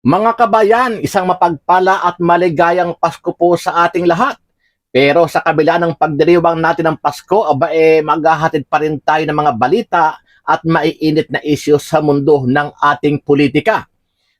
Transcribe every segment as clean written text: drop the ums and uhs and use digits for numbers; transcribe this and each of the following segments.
Mga kabayan, isang mapagpala at maligayang Pasko po sa ating lahat. Pero sa kabila ng pagdiriwang natin ng Pasko, maghahatid pa rin tayo ng mga balita at maiinit na isyu sa mundo ng ating politika.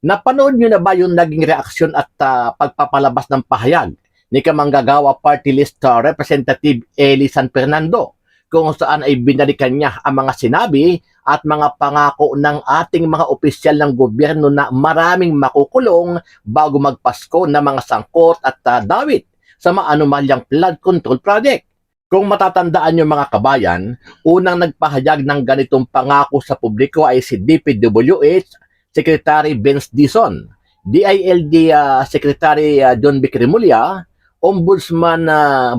Napanood nyo na ba yung naging reaksyon at pagpapalabas ng pahayag ni Kamanggagawa Party List Representative Eli San Fernando, kung saan ay binalikan niya ang mga sinabi at mga pangako ng ating mga opisyal ng gobyerno na maraming makukulong bago magpasko na mga sangkot at dawit sa maanumalyang flood control project. Kung matatandaan nyo mga kabayan, unang nagpahayag ng ganitong pangako sa publiko ay si DPWH Secretary Vince Dizon, DILG Secretary John Vic Remulla, Ombudsman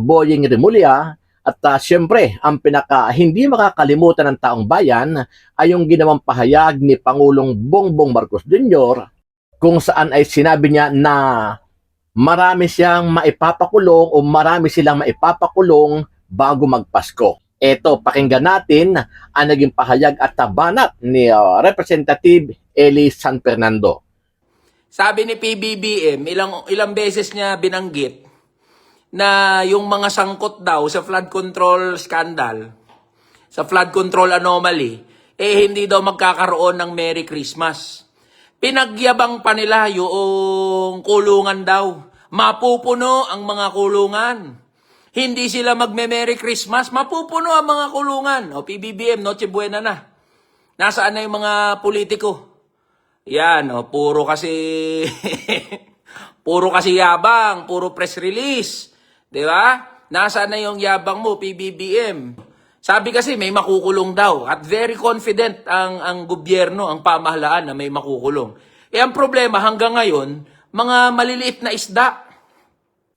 Boying Remulla, at siyempre, ang pinaka hindi makakalimutan ng taong bayan ay yung ginawang pahayag ni Pangulong Bongbong Marcos Jr. kung saan ay sinabi niya na marami siyang maipapakulong o marami silang maipapakulong bago magpasko. Ito, pakinggan natin ang naging pahayag at tabanat ni Representative Eli San Fernando. Sabi ni PBBM, ilang beses niya binanggit na yung mga sangkot daw sa flood control scandal, sa flood control anomaly, hindi daw magkakaroon ng Merry Christmas. Pinagyabang pa nila yung kulungan daw. Mapupuno ang mga kulungan. Hindi sila magme-Merry Christmas, mapupuno ang mga kulungan. O PBBM, Noche Buena na. Nasaan na yung mga politiko? Yan, puro kasi puro kasi yabang, puro press release. 'Di ba? Nasaan na yung yabang mo, PBBM? Sabi kasi may makukulong daw at very confident ang gobyerno, ang pamahalaan na may makukulong. Ang problema hanggang ngayon, mga maliliit na isda.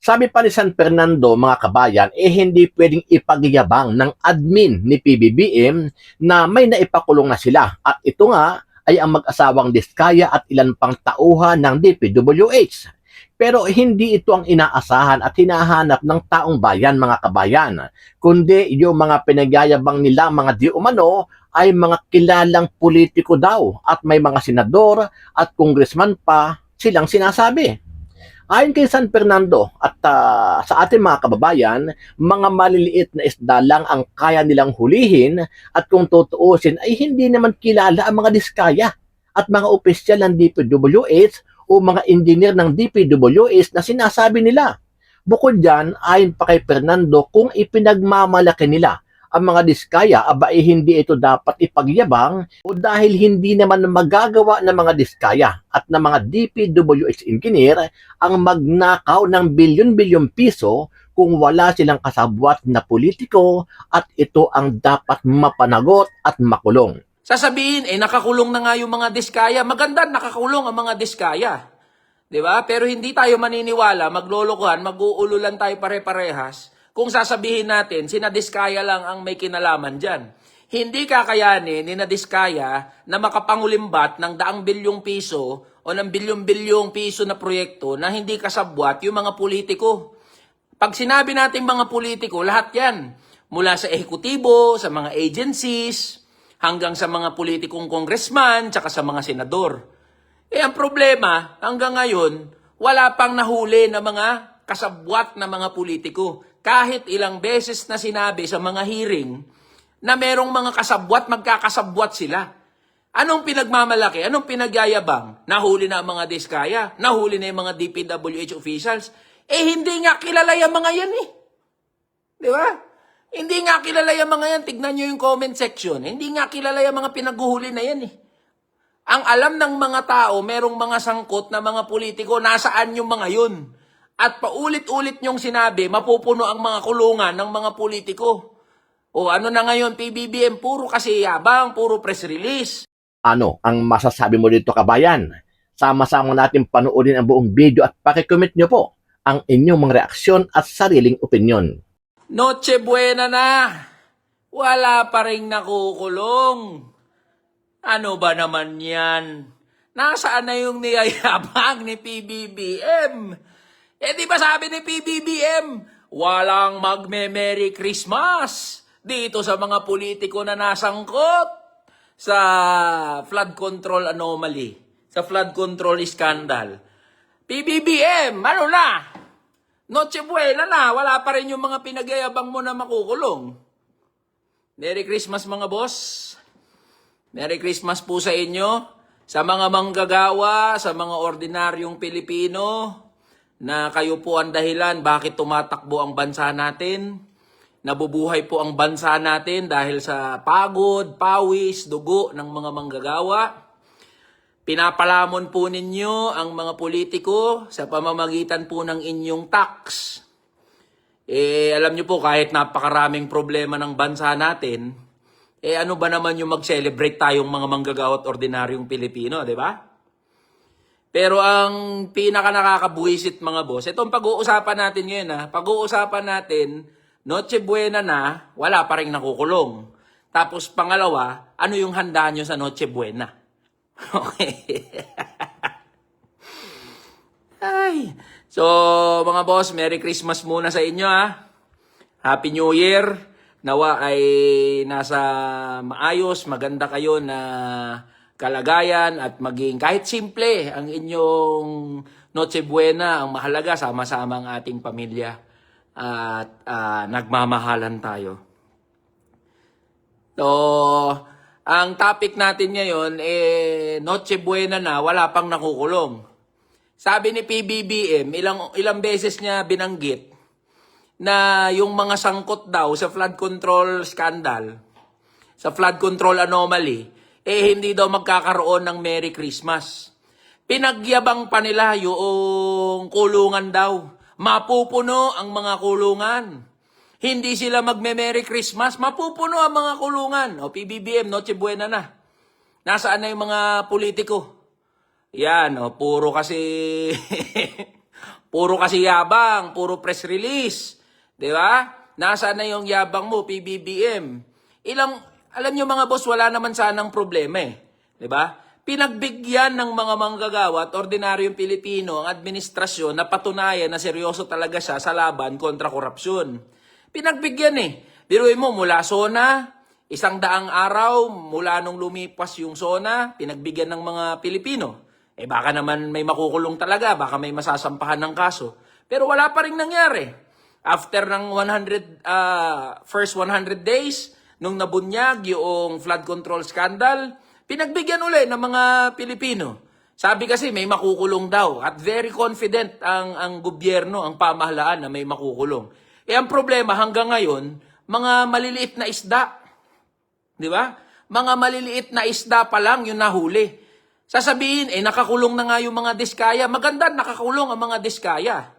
Sabi pa ni San Fernando, mga kabayan, hindi pwedeng ipagyabang ng admin ni PBBM na may naipakulong na sila. At ito nga ay ang mag-asawang Diskaya at ilan pang tauhan ng DPWH. Pero hindi ito ang inaasahan at hinahanap ng taong bayan, mga kabayan, kundi yung mga pinagyayabang nila, mga di umano, ay mga kilalang politiko daw at may mga senador at congressman pa silang sinasabi. Ayon kay San Fernando at sa ating mga kababayan, mga maliliit na isda lang ang kaya nilang hulihin at kung tutuusin ay hindi naman kilala ang mga diskaya at mga opisyal ng DPWH o mga engineer ng DPWH na sinasabi nila. Bukod dyan, ayon pa kay Fernando, kung ipinagmamalaki nila ang mga diskaya, hindi ito dapat ipagyabang o dahil hindi naman magagawa ng mga diskaya at ng mga DPWH engineer ang magnakaw ng bilyon-bilyon piso kung wala silang kasabwat na politiko at ito ang dapat mapanagot at makulong. Sasabihin, nakakulong na nga yung mga diskaya. Maganda, nakakulong ang mga diskaya. 'Di ba? Pero hindi tayo maniniwala, maglolokohan, mag-uululan tayo pare-parehas kung sasabihin natin, sina Diskaya lang ang may kinalaman dyan. Hindi kakayanin ni na Diskaya na makapangulimbat ng daang bilyong piso o ng bilyong-bilyong piso na proyekto na hindi kasabwat yung mga politiko. Pag sinabi natin mga politiko, lahat yan. Mula sa ehekutibo, sa mga agencies, hanggang sa mga politikong congressman, tsaka sa mga senador. Ang problema, hanggang ngayon, wala pang nahuli na mga kasabwat na mga politiko. Kahit ilang beses na sinabi sa mga hearing na merong mga kasabwat, magkakasabwat sila. Anong pinagmamalaki? Anong pinagyayabang? Nahuli na ang mga diskaya? Nahuli na yung mga DPWH officials? Hindi nga kilala yung mga yan eh. Di ba? Hindi nga kilala yung mga yan. Tignan nyo yung comment section. Hindi nga kilala yung mga pinaguhuli na yan eh. Ang alam ng mga tao, merong mga sangkot na mga politiko, nasaan yung mga yun? At paulit-ulit nyong sinabi, mapupuno ang mga kulungan ng mga politiko. O ano na ngayon, PBBM, puro kasi yabang, puro press release. Ano ang masasabi mo dito, kabayan? Sama-sama natin panoorin ang buong video at pakicomment nyo po ang inyong mga reaksyon at sariling opinyon. Noche Buena na. Wala pa rin nakukulong. Ano ba naman yan? Nasaan na yung niyayabang ni PBBM? Di ba sabi ni PBBM, walang magme-Merry Christmas dito sa mga politiko na nasangkot sa flood control anomaly. sa flood control scandal. PBBM, ano na? Noche Buena na, wala pa rin yung mga pinag-ayabang mo na makukulong. Merry Christmas mga boss. Merry Christmas po sa inyo. Sa mga manggagawa, sa mga ordinaryong Pilipino, na kayo po ang dahilan bakit tumatakbo ang bansa natin. Nabubuhay po ang bansa natin dahil sa pagod, pawis, dugo ng mga manggagawa. Pinapalamon po ninyo ang mga politiko sa pamamagitan po ng inyong tax. Alam nyo po, kahit napakaraming problema ng bansa natin, ano ba naman yung mag-celebrate tayong mga manggagawa at ordinaryong Pilipino, di ba? Pero ang pinaka nakakabuwisit mga boss, itong pag-uusapan natin ngayon, pag-uusapan natin, Noche Buena na, wala pa rin nakukulong. Tapos pangalawa, ano yung handa nyo sa Noche Buena? Okay. Ay. So, mga boss, Merry Christmas muna sa inyo Happy New Year. Nawa ay nasa maayos, maganda kayo na kalagayan at maging kahit simple ang inyong Noche Buena. Ang mahalaga, sama-sama ang ating pamilya at nagmamahalan tayo. So, ang topic natin ngayon, Noche Buena na, wala pang nakukulong. Sabi ni PBBM, ilang beses niya binanggit na yung mga sangkot daw sa flood control scandal, sa flood control anomaly, hindi daw magkakaroon ng Merry Christmas. Pinagyabang pa nila yung kulungan daw. Mapupuno ang mga kulungan. Hindi sila magme-Merry Christmas, mapupuno ang mga kulungan. O PBBM, Noche Buena na. Nasaan na yung mga politiko? Yan, puro kasi puro kasi yabang, puro press release. 'Di ba? Nasaan na yung yabang mo, PBBM? Alam niyo mga boss, wala naman sanang problema 'Di ba? Pinagbigyan ng mga manggagawa at ordinaryong Pilipino ang administrasyon na patunayan na seryoso talaga siya sa laban kontra korupsyon. Pinagbigyan Biruin mo, mula SONA, 100 araw, mula nung lumipas yung SONA, pinagbigyan ng mga Pilipino. Baka naman may makukulong talaga, baka may masasampahan ng kaso. Pero wala pa rin nangyari. After ng first 100 days, nung nabunyag yung flood control scandal, pinagbigyan uli ng mga Pilipino. Sabi kasi may makukulong daw at very confident ang gobyerno, ang pamahalaan na may makukulong. Ang problema hanggang ngayon, mga maliliit na isda. Di ba? Mga maliliit na isda pa lang yung nahuli. Sasabihin, nakakulong na nga yung mga diskaya. Maganda, nakakulong ang mga diskaya.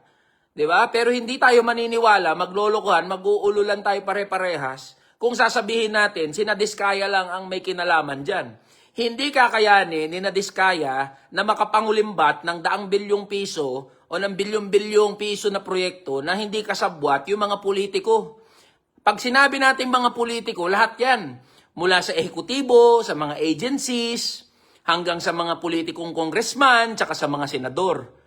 Diba? Pero hindi tayo maniniwala, maglolokohan, mag-uululan tayo pare-parehas kung sasabihin natin, sina Diskaya lang ang may kinalaman dyan. Hindi kakayanin ni na Diskaya na makapangulimbat ng 100 bilyong piso o ng bilyong-bilyong piso na proyekto na hindi kasabwat yung mga politiko. Pag sinabi natin mga politiko, lahat yan. Mula sa ehekutibo, sa mga agencies, hanggang sa mga politikong congressman, tsaka sa mga senador.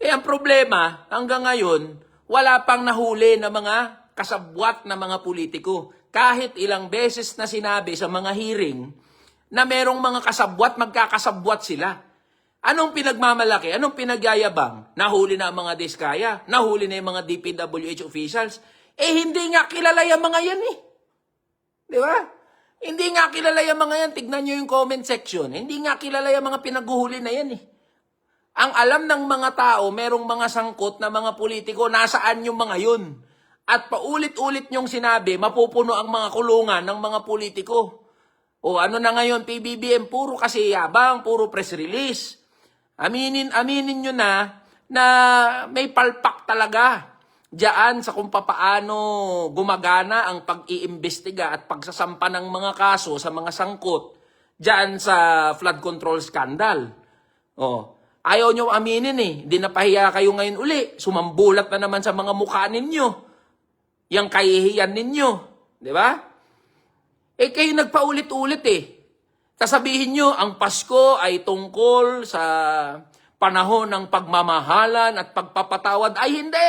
Ang problema, hanggang ngayon, wala pang nahuli na mga kasabwat na mga politiko. Kahit ilang beses na sinabi sa mga hearing na merong mga kasabwat, magkakasabwat sila. Anong pinagmamalaki? Anong pinagyayabang? Nahuli na ang mga diskaya? Nahuli na yung mga DPWH officials? Hindi nga kilala yung mga yan Di ba? Hindi nga kilala yung mga yan. Tignan nyo yung comment section. Hindi nga kilala yung mga pinaghuhuli na yan Ang alam ng mga tao, merong mga sangkot na mga politiko, nasaan yung mga yun? At paulit-ulit nyong sinabi, mapupuno ang mga kulungan ng mga politiko. O ano na ngayon, PBBM, puro kasi yabang, puro press release. Aminin nyo na may palpak talaga diyan sa kung papaano gumagana ang pag-iimbestiga at pagsasampa ng mga kaso sa mga sangkot diyan sa flood control scandal. Ayaw nyo aminin Hindi napahiya kayo ngayon uli. Sumambulat na naman sa mga mukha ninyo. Yang kahihiyan ninyo. Di ba? Kayo nagpaulit-ulit Sasabihin nyo, ang Pasko ay tungkol sa panahon ng pagmamahalan at pagpapatawad. Ay, hindi.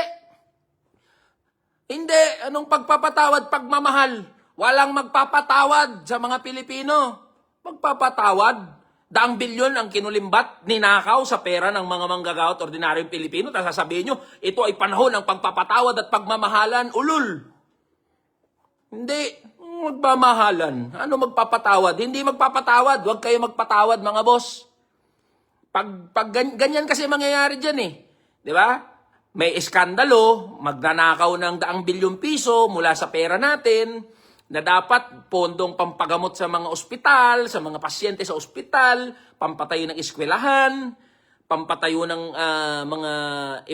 Hindi. Anong pagpapatawad, pagmamahal? Walang magpapatawad sa mga Pilipino. Magpapatawad. daang bilyon ang kinulimbat, ninakaw sa pera ng mga manggagawa at ordinaryong Pilipino. Tapos sasabihin nyo, ito ay panahon ng pagpapatawad at pagmamahalan. Ulul! Hindi. Magmamahalan. Ano magpapatawad? Hindi magpapatawad. Huwag kayo magpatawad, mga boss. Pag ganyan kasi mangyayari dyan eh. Di ba? May iskandalo, magnanakaw ng daang bilyong piso mula sa pera natin, na dapat pondong pampagamot sa mga ospital, sa mga pasyente sa ospital, pampatayo ng eskwelahan, pampatayo ng mga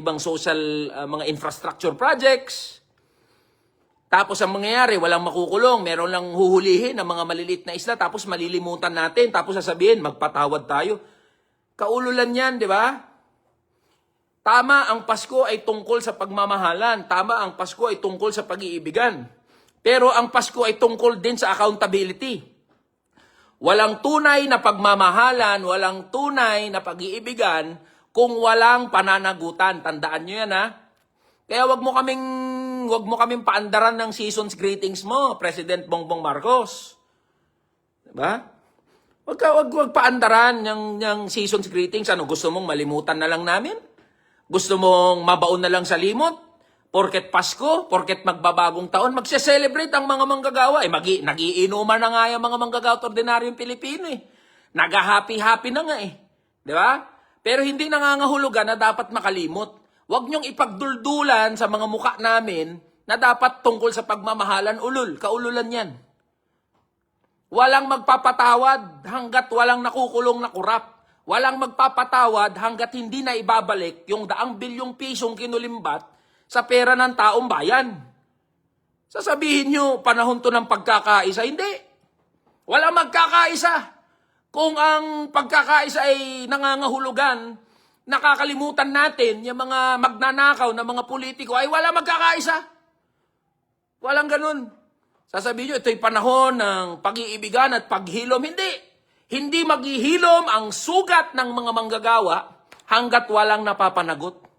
ibang social, mga infrastructure projects. Tapos ang mangyayari, walang makukulong, meron lang huhulihin ng mga maliliit na isla, tapos malilimutan natin, tapos sasabihin, magpatawad tayo. Kaululan yan, di ba? Tama, ang Pasko ay tungkol sa pagmamahalan. Tama, ang Pasko ay tungkol sa pag-iibigan. Pero ang Pasko ay tungkol din sa accountability. Walang tunay na pagmamahalan, walang tunay na pag-iibigan kung walang pananagutan. Tandaan nyo yan, ha? Kaya wag mo kaming paandaran ng season's greetings mo, President Bongbong Marcos. Diba? Wag paandaran ng season's greetings. Ano, gusto mong malimutan na lang namin? Gusto mong mabaon na lang sa limot? Porket Pasko, porket magbabagong taon, magse-celebrate ang mga manggagawa. Nagiinuman na nga yung mga manggagawa at ordinaryong Pilipino eh. Nag-happy-happy na nga eh. Di ba? Pero hindi nangangahulugan na dapat makalimot. Huwag niyong ipagduldulan sa mga muka namin na dapat tungkol sa pagmamahalan. Kaululan yan. Walang magpapatawad hanggat walang nakukulong na kurap. Walang magpapatawad hanggat hindi na ibabalik yung daang bilyong pisong kinulimbat sa pera ng taong bayan. Sasabihin nyo, panahon to ng pagkakaisa. Hindi. Walang magkakaisa. Kung ang pagkakaisa ay nangangahulugan, nakakalimutan natin yung mga magnanakaw na mga politiko, ay wala magkakaisa. Walang ganun. Sasabihin nyo, ito'y panahon ng pag-iibigan at paghilom. Hindi. Hindi maghihilom ang sugat ng mga manggagawa hanggat walang napapanagot.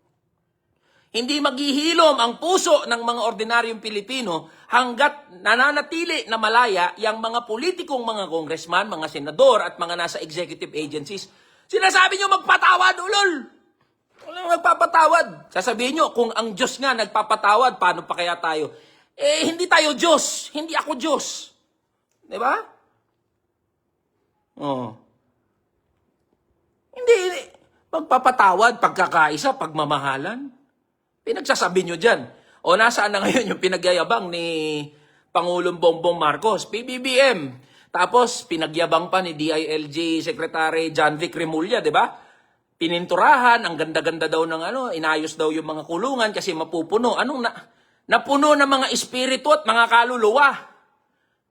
Hindi maghihilom ang puso ng mga ordinaryong Pilipino hanggat nananatili na malaya yung mga politikong mga congressman, mga senador at mga nasa executive agencies. Sinasabi nyo magpatawad, ulol! Walang magpapatawad. Sasabihin nyo, kung ang Diyos nga nagpapatawad, paano pa kaya tayo? Hindi tayo Diyos. Hindi ako Diyos. Diba? Oh. Hindi. Magpapatawad, pagkakaisa, pagmamahalan. Pinagsasabi nyo dyan. O nasaan na ngayon yung pinagyayabang ni Pangulong Bongbong Marcos? PBBM. Tapos pinagyabang pa ni DILG Secretary John Vic Remulla, di ba? Pininturahan, ang ganda-ganda daw ng inayos daw yung mga kulungan kasi mapupuno. Napuno ng mga espiritu at mga kaluluwa.